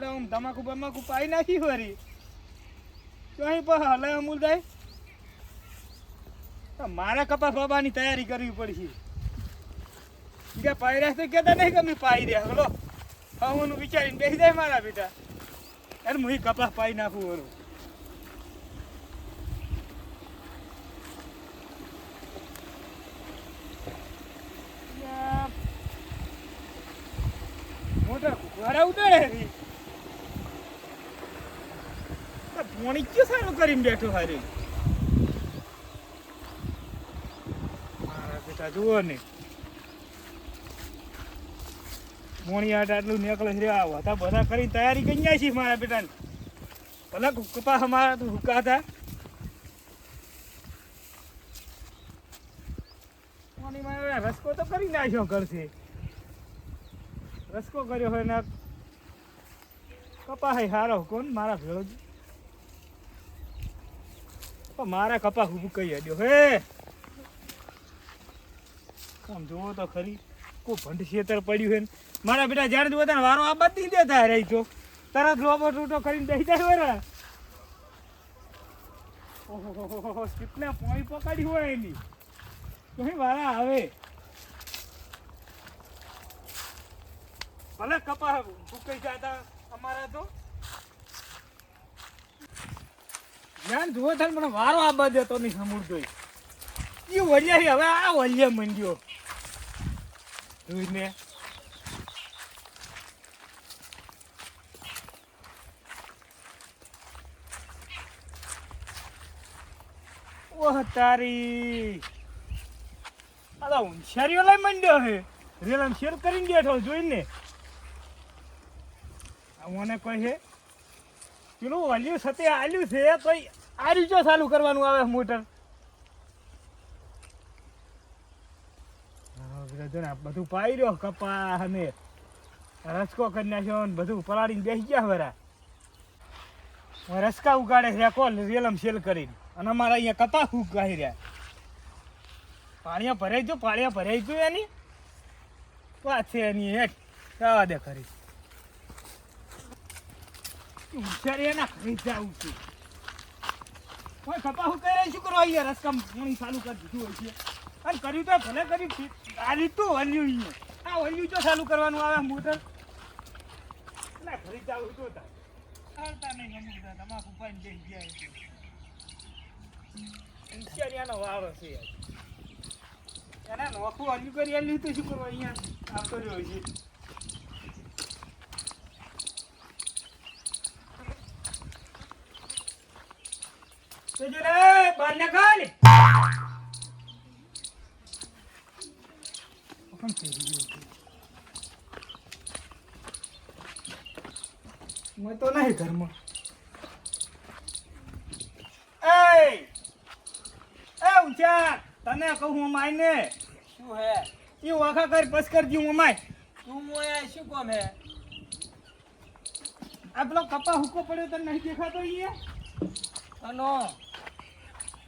આપણે આમ તમાકુ બમાકુ પાઈ નાખી વરી તો અહીં પર હલે અમૂલ જાય તો મારે કપાસ બાબાની તૈયારી કરવી પડશે કે પાયરા તો કહેતા નહીં કે મેં પાઈ દે હલો હું વિચારીને બેસી જાય મારા બેટા અરે હું કપાસ પાઈ નાખું વરું મોટર ઘરે ઉતરે પોણી ક્યાં સારું કરીને બેઠો હારી મારા બેટા જુઓ ને મોણી આટલું નીકળે છે હતા બધા કરીને તૈયારી કરી જાય છે મારા બેટાને ભલે કપાસ અમારા તો હુકા હતા મોણીમાં રસકો તો કરી નાખ્યો ઘરથી રસકો કર્યો હોય ને કપા હે હારો કોણ મારા ભેળો મારા કપા હું કહી દ્યો હે આમ જોવો તો ખરી કોઈ ભંડ ખેતર પડ્યું હે મારા બેટા જ્યારે જોવો ત્યારે વારો આ બધી દેતા રહી તો તરત લોબો ટૂટો કરીને બેસી જાય વરા ઓહો કેટલા પોઈ પકડી હોય એની તો વારા આવે ભલે કપા ફૂકાઈ જતા અમારા તો જ્ઞાન જુઓ થાય મને વારો આ બધે તો નહીં સમૂળતો એ વલિયા હવે આ વલિયા મંડ્યો જોઈને ઓહ તારી આ તો હોશિયારીઓ લઈ મંડ્યો હે રેલમ શેર કરીને બેઠો જોઈને મને કહે છે પેલું વલ્યું સતે આલ્યું છે તો આ રીતે ચાલુ કરવાનું આવે મોટર બધું પાઈ રહ્યો કપા અને રસકો કરી નાખ્યો ને બધું પલાળીને બેસી ગયા વરા રસકા ઉગાડે છે કોલ રેલમ શેલ કરીને અને અમારા અહીંયા કપા ઉગાડી રહ્યા પાણીયા ભરાઈ ગયું પાણીયા ભરાઈ ગયું એની વાત છે એની હેઠ જવા દે ખરી એના ઘરે જવું છે કોઈ કપા હું કરે શું કરો અહીંયા રસ્તા પાણી ચાલુ કરી દીધું હોય છે અને કર્યું તો ભલે કર્યું આ રીતું વલ્યું અહીંયા આ વલ્યું તો ચાલુ કરવાનું આવે મોટર એટલે ઘરે જવું તો આવતા નહીં અમુક તમાકુ પાઈને બેસી ગયા હોશિયારીયાનો વારો છે એના નોખું હલ્યું કરી હલ્યું તો શું કરવું અહીંયા આવતો રહ્યો છે બાર ના ખાલી मैं तो नहीं घर में ऊंचा तने कहूं मायने શું હે ये वाखा कर बस कर दी हूं माय તું મોયા શું કોમ હે अब लोग कपा हुको पड़े तो नहीं देखा तो ये અનો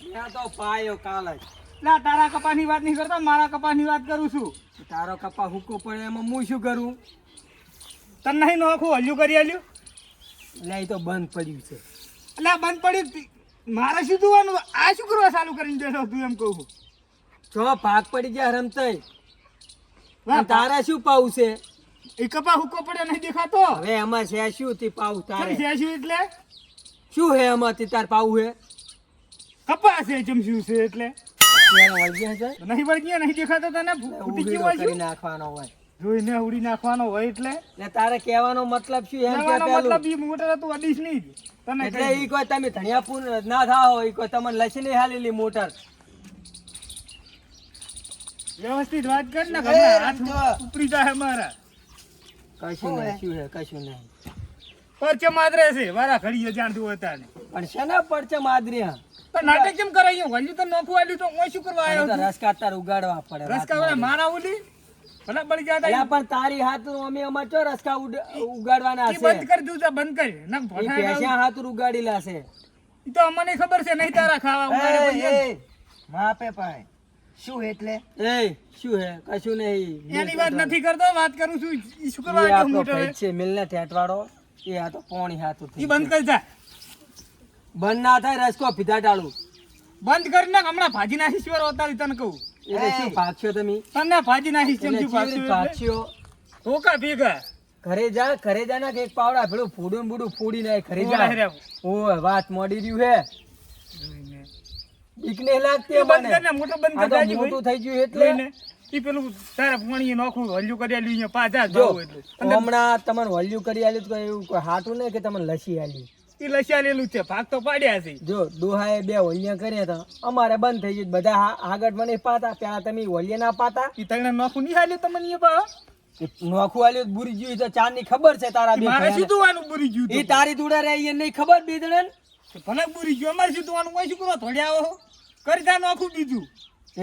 યા તો પાયો કાલ જ ला तारा कपा ની વાત नहीं करता मारा कपा ની વાત करू છું તારો કપા હુકો પડે એમાં હું શું કરું તને નહીં નોખું હલ્યું કરી આલ્યું એટલે એ તો બંધ પડ્યું છે એટલે બંધ પડ્યું મારે શું જોવાનું આ શું કરવા ચાલુ કરીને બેઠો તું એમ કહું જો ભાગ પડી ગયા રમતાય તારા શું પાવું છે એ કપા હુકો પડે નહીં દેખાતો હવે એમાં છે શું થી પાવું તારે છે શું એટલે શું હે એમાંથી તાર પાવું હે કપા છે ચમસ્યું છે એટલે ત્યારે વળગ્યા છે નહીં વળગ્યા નહીં દેખાતો તને ફૂટી ગયું હોય કરી નાખવાનો હોય જોઈને ઉડી નાખવાનો હોય એટલે તારે કહેવાનો મતલબ શું એમ કે મતલબ ઈ મોટર તું અડીશ નહીં તને એટલે ઈ કોઈ તમે ધણિયા પૂર ના થાઓ ઈ કોઈ તમને લસી નહીં હાલેલી મોટર વ્યવસ્થિત વાત કર ને હાથ ઉપડી જાય મારા કશું નહીં શું હે કશું નહીં પરચે માદરે છે વારા ઘડીએ જાણતું હતા ને પણ શેના પડચે માદરી પણ નાટક કેમ કરાયું વલ્યું તો નોખું આલ્યું તો હું શું કરવા આવ્યો તો રસકા તાર ઉગાડવા પડે રસકા મારા ઓલી ભલા બળી જાતા અલા પણ તારી હાથ અમે અમાર ચો રસકા ઉગાડવાના છે બંધ કરી દઉં બંધ કરી ના ઈ પેશા હાથ ઉગાડીલા છે ઈ તો અમને ખબર છે નહીં તારા ખાવા ઉગાડે પછી માપે પાય શું એટલે એ શું હે કશું નહીં એની વાત નથી કરતો વાત કરું છું ઈ શું કરવા ઈ આવ્યો આપણો મોટો ભાઈ છે મિલને ઠેઠવાડો એ આ તો પોણી હાથું ઈ બંધ કરી જા. બંધ ના થાય રસકો પીધા ટાળું. બંધ કરી નાખ, હમણાં ભાજી નાખીશ વાર અતારી તને કહું. એટલે શું ભાગશો તમે? તને ભાજી નાખીશ કેમ એટલે શું કેવી રીતે ભાગશું એટલે? ભાગશો? ધોકા ભેગા. ઘરે જા ના કે એક પાવડા પેલું ફૂડું બુડું ફૂડી નાખ. ઘરે જા. ઓલા હેર્યા. ઓય વાત મોડી રહ્યું હે. જોઈને. બીક નહીં લાગતી ઈ બંધ મને. કર ને, મોટો બંધ આ કર તો જાજી મોટું ભાઈ. થઈ ગયું એટલે જોઈને. ઈ પેલું તારે પાણી નોખું હલ્યું કરી આલ્યું અહીંયા પાછા જો જાવ એટલે. અંદર હમણાં તમને વલ્યું કરી આલ્યું તો એવું કોઈ હાટું નહીં કે તમને લસી આલ્યું. ઈ લસ્યા લેલું છે, ભાગ તો પાડ્યા છે. જો ડોહાએ 2 વલિયા કર્યા હતા, અમારે બંધ થઈ ગયું. બધા આગળ મને પાતા, પેલા તમે વલિયા ના પાતા. ઈ તને નોખું નહીં હાલ્યું તમને અહીંયા બા? નોખું આલ્યું તો બુરી ગયું તો ચાંદની ખબર છે તારા બે મારે શું ભાઈને. જોવાનું બુરી ગયું ઈ તો? તારી દુડા રે ઈ નહીં ખબર બે જણાને. ભલે બુરી ગયું, અમારે શું જોવાનું? કોઈ શું કરવા થોડ્યા આવો? કરી જા નોખું બીજું.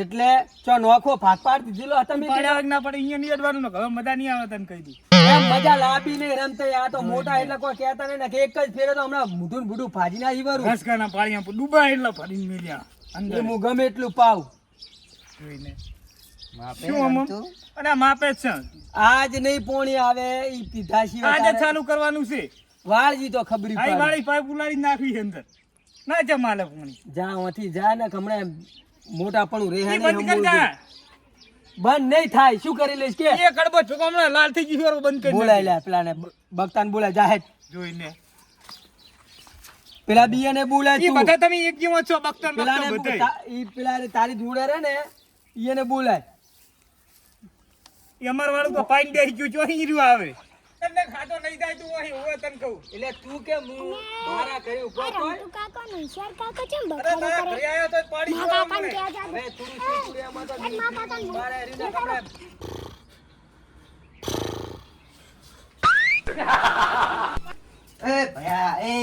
એટલે ચો નોખો ભાગ પાડ દીધેલો તમે પાડ્યા વગર ના પડે, અહીંયા નહીં અડવાનું ને, હવે મજા નહીં આવે તને કહી દઉં. એમ મજા લાવી નહીં રમતા. આ તો મોટા એટલે કોઈ કહેતા નહીં ને કે એક જ ફેરે તો હમણાં મૂઢું ને બુઢું ભાજી ના ઈવરું. ઘસકાના પાણીમાં ડૂબા એટલે ફરીને મેલ્યા અંદર. એ હું ગમે એટલું પાવ. જોઈને. માપે શું અમમ? રમતું? અને આ માપે જ છે. આજ નહીં પોણી આવે ઈ પીધા સિવાય આજે તારે ચાલુ કરવાનું છે. વાળજી તો ખબરી આઈ પડે. વાળી પાઇપ ઉલાડી નાખવી છે અંદર. ના જમાલે પાણી. જા અહીંથી જા ને હમણાં મોટા પણ રહે ઈ બંધ કર જા. બંધ નહીં થાય. શું કરી લઈશ કે એ કડબો છોકરો હમણાં લાલ થઈ ગયું વાળું બંધ કરી બોલાય નાખી. લે પેલાને બગતાને બોલાય જાહેર. જોઈને. પેલા બીયાને બોલાય ઈ તું. બધા તમે એક જેવા છો, બખ્તર પેલાને બખ્તર બધાય. ઈ પેલા તારી ધૂળે રે ને ઈને બોલાય. ઈ અમાર વાળું તો પાણી બેસી ગયું, ચોહી રહ્યું આવે. તને ખાતો નહીં જાય તું અહીં હોય તને કહું. એટલે તું કે હું મારા ઘરે ઉભો અરે તો રમતું કાકાનું શેર કાકા કેમ અરે બખાડો તારા કરે? ઘરે આયો તો પાણી મા પીવા કાકાને મળે. ક્યાં જાતું? હવે તું સુકુડિયામાં તો એ મા કાકાને મારે હરીને કપડાં એ ભયા એ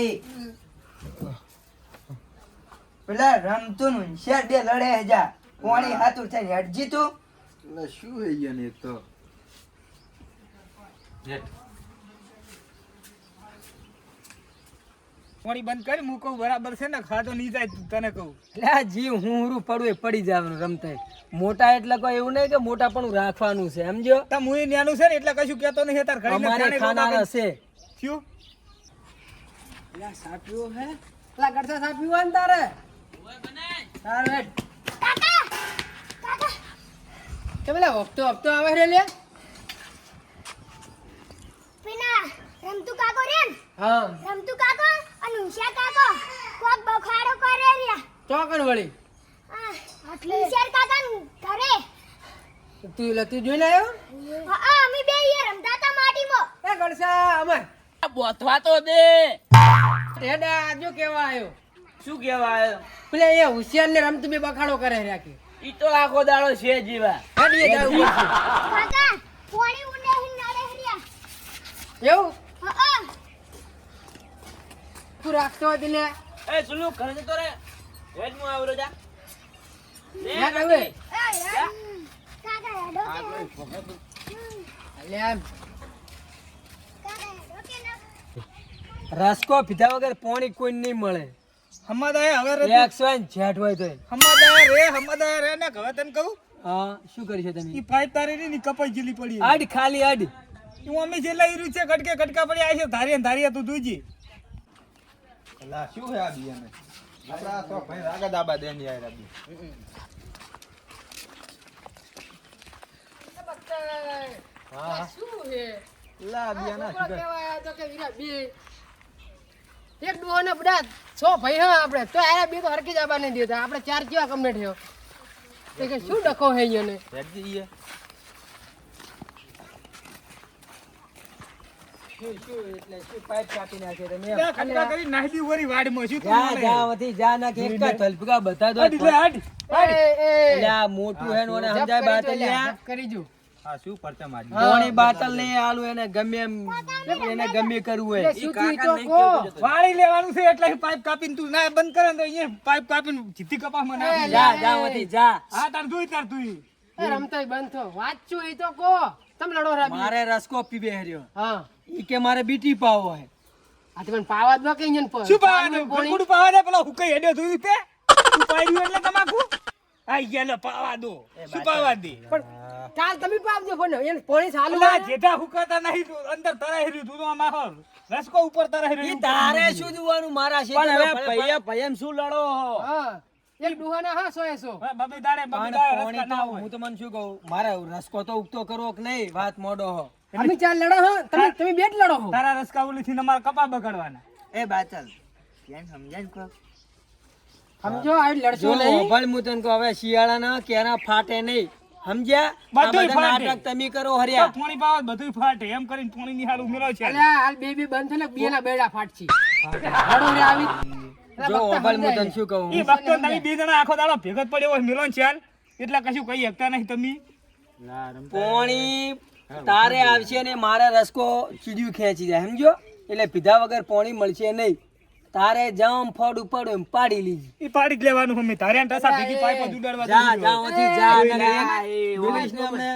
પેલા રમતું નું શેર બે લડે જા પોણી હાથું થઈને હટજી તું. એટલે શું હે યાર એ તો પાણી બંધ કરી હું કહું બરાબર છે ને, ખાતો નહીં જાય તને કહું. એટલે આ જીવ હું હુરું પડું એ પડી જવાનું રમતા. મોટા એટલે કોઈ એવું નહીં કે મોટા પણ રાખવાનું છે સમજો. તમ હું ય ન્યાનું છે ને એટલે કશું કહેતો નહીં. તાર ઘરે અમારે જાણે ખાનાર રોતા હશે. શું? પેલા સાપ્યું હે પેલા કરતા સાપ્યું હોય ને તારે તારે હેડ. કે પેલા હપ્તો આવે રે લે. પેલા રમતું કાકો રે ને? હા રમતું કાકો અને ઉષા કાકો કોક બખાડો કરે રહ્યા. ચોકણ વળી ઉષા કાકાનું ઘરે. તું લતી જોઈને આવ્યો. હા, અમે બે અહીંયા રમતા હતા માટીમાં. એ ગણસા અમર બોથવા તો દે. હેડા આજો કેવા આવ્યો. શું કેવા આવ્યો? પેલા એ હોશિયાર ને રમતું બે બખાડો કરે રાખી. ઈ તો આખો દાડો છે જીવા. હેડીએ જાવ પડશે. કાકા પોણી ઉડે નડે રહ્યા. એવું હા, તું રાખતો હતી ને એ સુલુ ઘરે જતો રે. હેડ મુ આવરો જા. હેડ હવે. કાકા હેડો કે? લે આમ કાકા હેડો કે ના? રસકો પીધા વગર પોણી કોઈ નહીં મળે. હમાદાય હવે રે. એક સ્વાઈન જેઠ હોય તો હમાદાય રે ને હવે તને કહું. હા શું કરી છે ઈ તમે. પાઇપ તારી ની કપાઈ જેલી પડી. અડ ખાલી અડ. હું અમે જેલા ઈરું છે કટકે કટકા પડી આ છે ધારિયા ને ધારિયા તું જોઈજી. અલા શું હે આ બિયાને આપડા તો ભાઈ રાગા દાબા દેની યાર આ બી હા શું હે લા બિયાના શું કરે? કેવાય તો કે વીરા બે એક ડોહો ને બધા 6 ભાઈ હા આપણે તો આયા બે તો હરકી જાબા નહીં દેતા. આપણે 4 કેવા કમને થયો. તે કે શું ડખો હે યને. હેડજી ઈએ શું એટલે શું પાઇપ કાપી નાખે તમે. લે કટકા કરી નાખી દી વરી વાડમાં શું તું જા મળે? જા વથી જા ના કે એક જ તલપકા બતા દો. હટ લે હટ. એટલે આ મોટું હે ને ઓને સમજાય બાતલ લ્યા. કરી જો આ શું પરચા મારી પાણી બાતલ નહીં આલુ એને ગમે એમ એને ગમે કરવું હોય. ઈ કાકા નહીં કેતો જતો. વાળી લેવાનું છે એટલે પાઇપ કાપીને તું ના બંધ કરે ને તો અહીંયા પાઇપ કાપીને જીતી કપાસમાં નાખી. જા જા વથી જા. હા તાર જોઈ તાર તું ઈ. રમતાય બંધ થો વાંચું ઈ તો કો તમે લડો રાબી મારે રસકો પીવે હર્યો. હા ઈ કે મારે બીટી પાવો હે. આ તો પણ પાવા દો કે ઇંજન પર શું પાવા દે? ગળગુડું પાવા દે પેલો હુકાઈ હેડ્યો જોયું તે? તું પાડ્યું એટલે તમાકુ? આઈ ગયા લે પાવા દો શું પાવા દે પણ ચાલ તમે પાવજો પણ એને પાણી ચાલુ અલા હોય. જેઠા હુકાતા નહીં તું અંદર તરાઈ રહ્યું તું તો આમાં હો રસકો ઉપર તરાઈ રહ્યું તારે શું જોવાનું મારા પણ હવે ભૈયા ભૈયામ શું લડો હો? હા એક ડોહાના હા 100 હવે બબી દાડે પણ રસકા ના હોય હું તો મને શું કહું મારે રસકો તો ઉગતો કરવો કે નહીં વાત મોડો હો અમે ચાર લડો હો તમે બે જ લડો હો. તારા રસકા ઓલીથી અમારા કપા બગાડવાના એ બાચલ કેમ સમજાય કો સમજો આ લડશો જો નહીં. ભલ હું તને કહું હવે શિયાળાના કેરા ફાટે નહીં સમજ્યા બધુંય આ બધા ફાટે. નાટક તમે કરો હર્યા પોણી પાવા બધું ફાટે એમ કરીને પોણી ની હારું મેળો છે અલ્યા હાલ બે બંધ થઈને બે ના બેડા ફાટશી. લડો રે આવી. જો ભલ હું તને શું કહું એ વખતે તમે બે જણા આખો દાડો ભેગો જ પડ્યો હોય મેળો છે હાલ એટલે કશું કહી શકતા નહીં તમે પોણી તારે આવશે ને મારે રસકો ચીડિયું ખેંચી જાય સમજો એટલે પીધા વગર પોણી મળશે નહીં તારે જમ ફળ ઉપર એમ પાડી લીધી એ પાડી જ લેવાનું અમે તારે આને ટસા ભેગી પાઇપો દુડાડવા જા દીધી જા હોય. ઓથી જા એ, નકર દિનેશ ને હમણે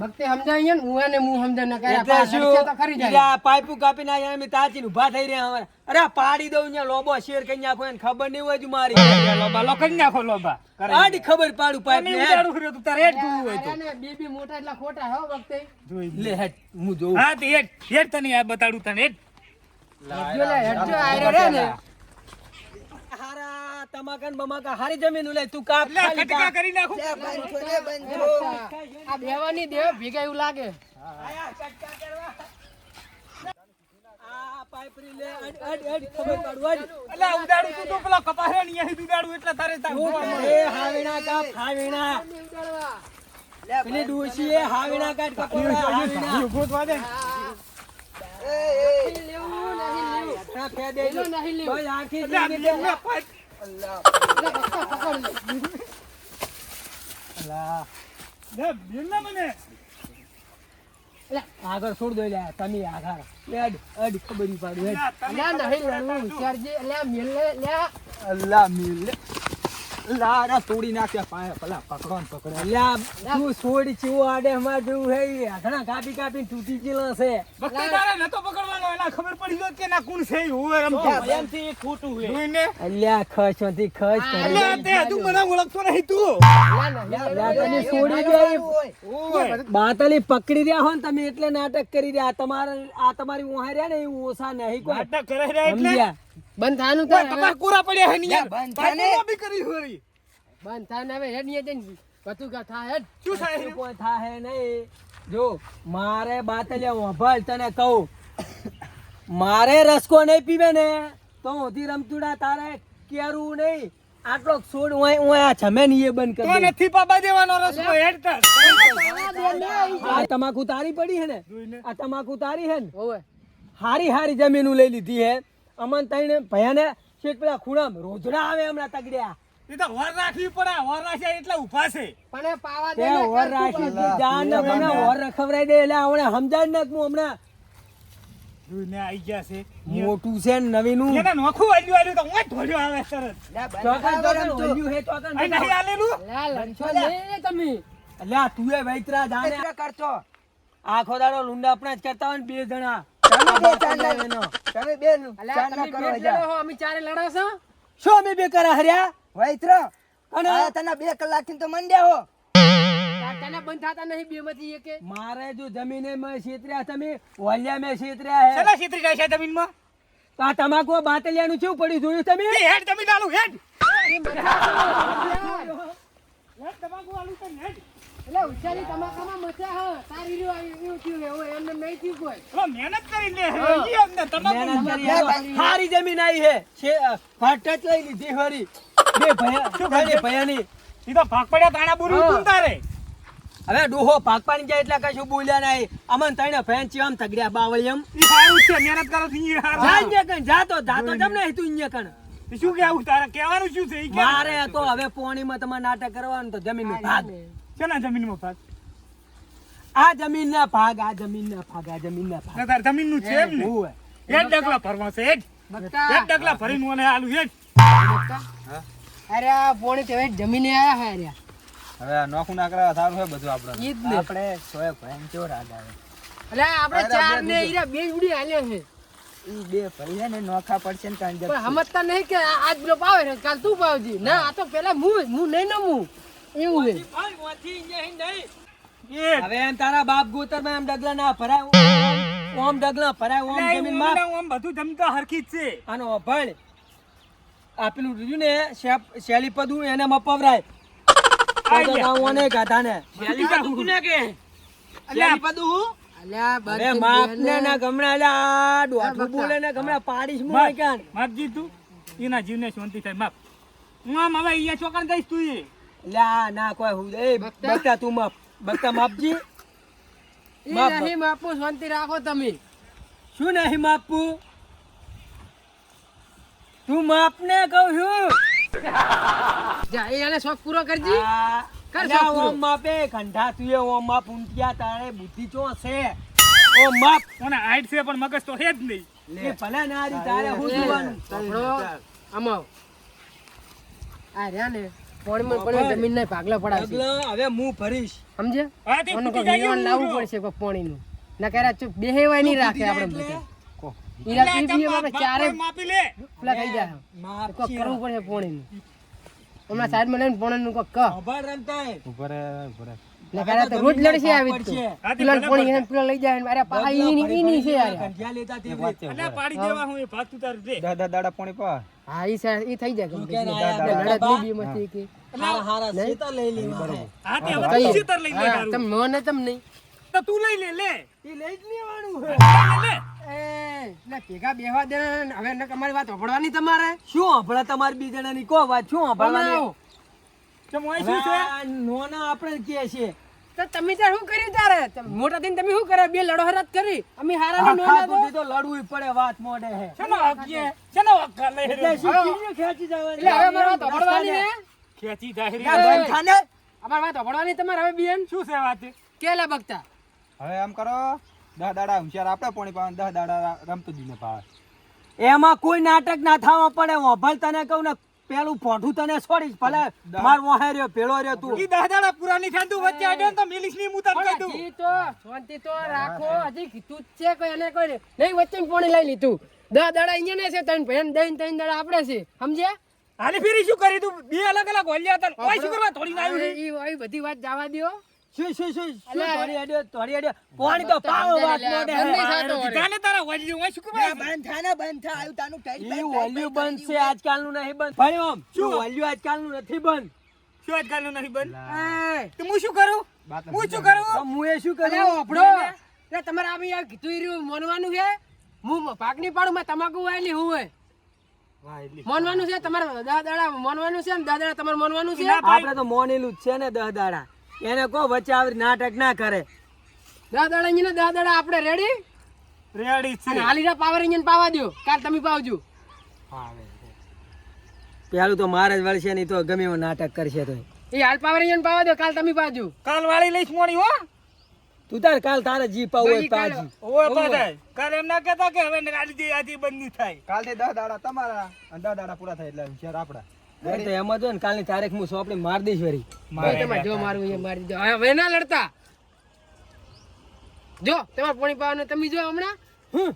ભક્તિ સમજાય ને હું અને હું સમજાય ન કરે એટલે શું લડશે તો ખરી જાય. ઈરા પાઇપુ કાપી નાખ્યા અમે તાચીને ઊભા થઈ રહ્યા હવે અરે પાડી દઉં અહીંયા લોબો શેર કરી નાખો એને ખબર નહીં હોય જ મારી લોબા લો કરી નાખો લોબા કરે. આડી ખબર પાડું પાઇપ તમે ને ઉડાડું કર્યું તું તારે હેડ જોવું હોય તો અલ્યા ને બે મોટા એટલા ખોટા હો ભક્તિ. જોઈ લે. લે હેટ હું જોઉં હા તે હેડ તને આ બતાડું તને હેડ હેડજો લે, હેડજો, આયરો રે ને. હારા તમાકન બમાકા હારી જમીન લે તું કાપ લે ખાલી ખટકા કાપ. કરી નાખું આ બેવાની દેવ ભેગા એવું લાગે. આ પાઇપ રી લે અડ અડ ખબર પાડું અડ અલા ઉડાડું તું તો પેલો કપાહે ને અહીંથી ઉડાડું એટલે તારે એ હાવીણા કાપ હાવીણા પેલી ડોશી એ હાવીણા કાટ કપડા હાવીણા ગોતવા દે નહીં લેવું, નહીં લેવું. આ ફે દે પેલો નહીં લેવું. ભાઈ આખી એટલે આ જિંદગી બેનને પાઇપ અલ્યા ભક્તા પકડ લે. લે બેનને મને આગળ છોડ દો લે તમે આગળ લે અડ અડ ખબરી પાડું હેડ અલ્યા નહીં લડવું, હોશિયારજી. અલ્યા મેલ લે, લ્યા. અલ્લા મિલ લારા તોડી નાખ્યા પાયા પેલા પકડો ને પકડો અલ્યા તું છોડ ચીવો આડે હમા જેવું હે ઘણા કાપી કાપી તૂટી ગયેલા છે વખતે તારે નતો પકડવાનો એના ખબર પડી ગયો કે ના કોણ છે ઈ હોય એમ કે એમથી એ ખોટું છે જોઈને અલ્યા ખસમાંથી ખસ કરે અલ્યા તે હજુ મને ઓળખતો નહીં તું અલ્યા નહીં અલ્યા તમે છોડી દે ઓય બાતલી પકડી રહ્યા હો ને તમે એટલે નાટક કરી રહ્યા આ તમારી ઉહાઈ રહ્યા ને એવું ઓછા નહીં કોઈ નાટક કરે રે એટલે સમજ્યા બંધ થાનું ઓય, થાય કપાસ કોરા પડ્યા હે ને યાર બંધ થા ને. પાઇપો બી કરી હોરી બંધ થાય ને હવે હેડ નહીં જઈને બધું કા થાય હેડ. શું થાય કશું કોઈ થાહે નહીં જો મારે બાતલિયા વંભાળ તને કહું મારે રસકો નહીં પીવે ને તો હોતી રમતુડા તારે કેરું નહીં આટલો છોડ ઓય આ જમે ને એ બંધ તો કરી દે. નથી પાબા દેવાનો રસકો હેડ તાર આ તમાકુ તારી પડી હે ને જોઈને આ તમાકુ તારી હે ને ઓવે. હારી હારી જમીન લઈ લીધી હે અમન તઈને ભયાને શેઠ પેલા ખૂણામાં રોજડા આવે હમણાં તગડ્યા એ તો વર રાખવી પડે વર રાખ્યા એટલે ઊભા છે પણ એ પાવા દે તે ને, ઓર કરતું રાખી બધું. જાન ને હમણાં ઓર રખવરાઈ દે એટલે હમણાં સમજાય ને હું હમણાં જોઈને આઈ ગયા છે મોટું છે ને નવીનું એને નોખું વાલ્યું તો હું ધોડ્યો આવે તરત ચોકન ઓલ્યું હે ચોકન આ નહીં આલેલું અલ્યા લડશો નહીં તમે. અલ્યા તું એ વૈતરા જાને કરતો આખો દાડો લુંડા આપણા જ કરતા હોય ને બે જણા તમે બે અલ્યા તમે બે જ લડો હો, અમે ચારે લડો છો. શું અમે બે કરા હર્યા વૈત્ર અને તને 2 કલાક થી તો મંડ્યા હો તને બંધ થતા નહીં બે માંથી એકે. મારે જો જમીને મેં છેતર્યા તમે ઓલ્યા મેં છેતર્યા હે ચલા છેતરી જાય છે જમીનમાં તો આ તમાકુ બાતલિયાનું શું પડ્યું જોયું તમે એ હેડ જમીન આલું હેડ અલ્યા હેડ તમાકુ આલું તો હેડ હોશિયારી તમાકામાં મચ્યા હો. તારી રહ્યું આ એવું થયું હે, ઓય એમને નહીં થયું કોઈ. ચલો મહેનત કરી લે ઈ અમને તમાકુ મહેનત કરી આ હારી જમીન આવી હે છે ફાટચ લઈ લીધી હરી બે ભયાની ઈ તો ભાગ પડ્યા તાણા બુરું તું તારે હવે ડોહો ભાગ પાડી જાય એટલે કશું બોલ્યા નહીં અમન તઈને ફેન ચીવામ તગડ્યા બાવળિયમ ઈ સારું છે મહેનત કરો થી ઈ જા હારું ઇન્જે કણ જાતો તમને તું ઇન્જે કણ ઈ શું કેવું તારે કહેવાનું શું છે ઈ કે મારે તો હવે પોણીમાં તમારે નાટક કરવાનું તો જમીનનો ભાગ ચલા જમીનમાં ભાગ આ જમીનના ભાગ આ જમીનના ભાગ આ જમીનના ભાગ ના તાર જમીનનું છે એમ ને હોવે. હેડ ડગલા ભરવા છે હેડ બક્કા. હેડ ડગલા ભરીને મને આલુ હેડ અરે આ પોણી તે વેટ જમીને આયા હે અરે. હવે આ નોખું ના કરાવવા સારું છે બધું આપણે ઈ જ ને. આપણે સોય ભયન ચો રાગ આવે અલ્યા આપણે ચાર ને ઈરા બે ઉડી હાલ્યા છે. ઈ બે ભાઈ હે ને નોખા પડશે ને કાંઈ પણ સમજતા નહીં કે આજ પેલો પાવે છે કાલ તું પાવજી ના આ તો પેલા હું નહીં નમું એવું છે હવે એમ તારા બાપ ગોતર માં એમ ડગલા ના ભરાય ઓમ ડગલા ભરાય ઓમ જમીન માં આમ બધું જમતા હરખી જ છે આનો અભળ આ પેલું રહ્યું ને શેલી પદું એને મપવરાય ઓને ગાધા ને અલ્યા અરે માપ ને ના ગમણા લા દોઢું બોલે ને ગમણા પાડીશ મોય કાન માપજી તું એના જીવને શાંતિ થાય માપ હું આમ હવે અહીંયા ચોકન દઈશ તું એ લા ના કોઈ હું એ બકતા તું માપ બકતા માપજી ઈ નહીં માપું શાંતિ રાખો તમે શું નહીં માપું તું માપ ને કહું છું જા એને શોખ પૂરો કરજી કર અલ્યા, શોખ પૂરો. ઓમ માપે ખંડા તું એ ઓમ માપ ઊંટિયા તારે બુદ્ધિ ચો છે ઓમ માપ મને હાઈટ છે પણ મગજ તો હે જ નહીં એ ભલે નારી તારે હું જોવાનું સાંભળો, આમાં આ રહ્યા ને પાણીમાં પણ જમીન ના ભાગલા પડાવશે ડગલા હવે હું ભરીશ સમજે હા, તે ઓનું ફૂટી કોઈ જાય નિયમન એવું લાવવું ઉડો. પડશે કોઈ પાણીનું ના કર્યા ચૂપ બેહેવાય નહીં રાખે આપણે બધા ઈ રાત પી આપણે ચારે માપી લે પેલા થઈ જાય માપ કોક છે. કરવું પડશે પાણીનું હમણાં સાઈડમાં લઈને પાણીનું કોક કહ ખબર રમતા હે. ના કર્યા તો રોજ લડશે આવી પડશે. પેલા પાણી એને પેલા લઈ જાય અરે પાહા ઈ ની છે યાર કંઠિયા લેતા તે અને પાડી દેવા હું એ ભાગ તું તાર દે દાડા પાણી પા હા ઈ ઈ થઈ જાય ગમે કે ના તે. આયા લડત બાબા. નહીં બી મસ્તી કે હારા હારા સેતા લઈ લેવા બરોબર હા તે હવે કઈ? તું સીતર લઈ લે હા, તારું. તમ મને તમ નહીં તો તું લઈ લે લે ઈ લઈ જ લેવાનું હે. લે એ લે ભેગા બેહવા દે ને હવે ન અમારી વાત સાંભળવાની તમારે શું હભળા તમારી બી જણાની કો વાત શું હભળવાની બનાવો. કે મોય શું છે આ નોના આપણે જ કે છે તો તમે તાર શું કર્યું તારે મોટા થઈને તમે શું કરે બે લડો હરાત કરી અમે હારા ને આખા નોના તો સુધી તો લડવું પડે વાત મોડે હે શેનો હક છે શેનો હક કર લે એટલે શું કીધું ખેંચી જવાની? એટલે હવે અમારી વાત સાંભળવાની હે ખેંચી જાય રે. ના બંધ થા ને અમારી વાત સાંભળવાની તમારે હવે બેન શું છે વાત કેલા બગતા હવે એમ કરો 10 દાડા હોશિયાર આપણે પાણી પાવાનું 10 દાડા રમતું દીને પાવે એમાં કોઈ નાટક ના થવા પડે હોભળ તને કહું ને પેલું ફોઠું તને છોડીશ ભલે માર વહે રહ્યો ભેળો રહ્યો તું ઈ 10 દાડા પૂરા નહીં થાય તું વચ્ચે આડ્યો ને તો મિલીશ ની મુતન કહી દઉં હજી તો શાંતિ તો રાખો હજી કીધું જ છે કોઈ એને કોઈ નહીં વચ્ચે પાણી લઈ લીધું 10 દાડા અહીંયા ને છે ત્રણ ભાઈ દઈને 3 દાડા આપણે છે સમજ્યા હાલી ફેરી શું કરી તું બે અલગ અલગ હોલ્યા હતા ઓય શું કરવા થોડી ના હવે આવ્યું ઈ આવી બધી વાત જવા દ્યો શું અલ્યા. થોડી અડ્યો પાણી તો પાવો વાત મોડે હે બંધ થતો વળે. જાને તારા હોલ્યું ઓય શું ના, કરવા બંધ થા ને બંધ થા આયું તાનું ટાઈટ ઈ વલ્યું બંધ છે આજકાલનું નહીં બંધ ભાઈ ઓમ શું વલ્યું આજકાલનું નથી બંધ શું આજ કાલનું નહીં બંધ એ તો હું શું કરું હું શું કરું તો હું એ શું અરે કરું ઓભળો એટલે તમારે આ બી આ કીધું ઈ રહ્યું મોનવાનું છે હું ભાગ નહીં પાડું મેં તમાકુ વાયેલી હું હોય મોનવાનું છે તમારે 10 દાડા મોનવાનું છે ને 10 દાડા તમારે મોનવાનું છે આપણે તો મોનેલું જ છે ને 10 દાડા એને કો વચ્ચે આવી નાટક ના કરે 10 દાડા અહીંયા ને 10 દાડા આપણે રેડી રેડી છે અને હાલીરા પાવર અહીંયા પાવા દો કાલ તમે પાવજો પેલું તો મારે જ વળશે નહીં તો ગમે એવો નાટક કરશે તો એ હાલ પાવર અહીંયા પાવા દો કાલ તમે પાવજો કાલ વાળી લઈશ મોણી હો તું તાર કાલ તારે જી પાવ હોય ભાઈ, કાલ- પાજી ઓય બધાય કાલ એમ ના કહેતા કે હવે ગાડી દે આથી બંધ નહીં થાય કાલથી 10 દાડા તમારા અને 10 દાડા પૂરા થાય એટલે હોશિયાર આપડા તો એમાં જો ને કાલની તારીખ હું સોંપડી માર દઈશ વળી ભાઈ તમારે જો મારું એ મારી દો હવે ના લડતા જો તમારે પાણી પાવાનું તમે જો હમણાં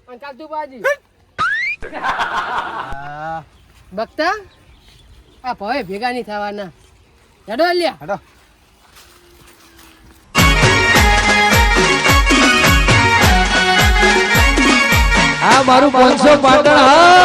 અને કાલ તું પાજી બકતા આ ભવે ભેગા નહીં થવાના હેડો લ્યા હેડો આ મારું 500 પાટણ હા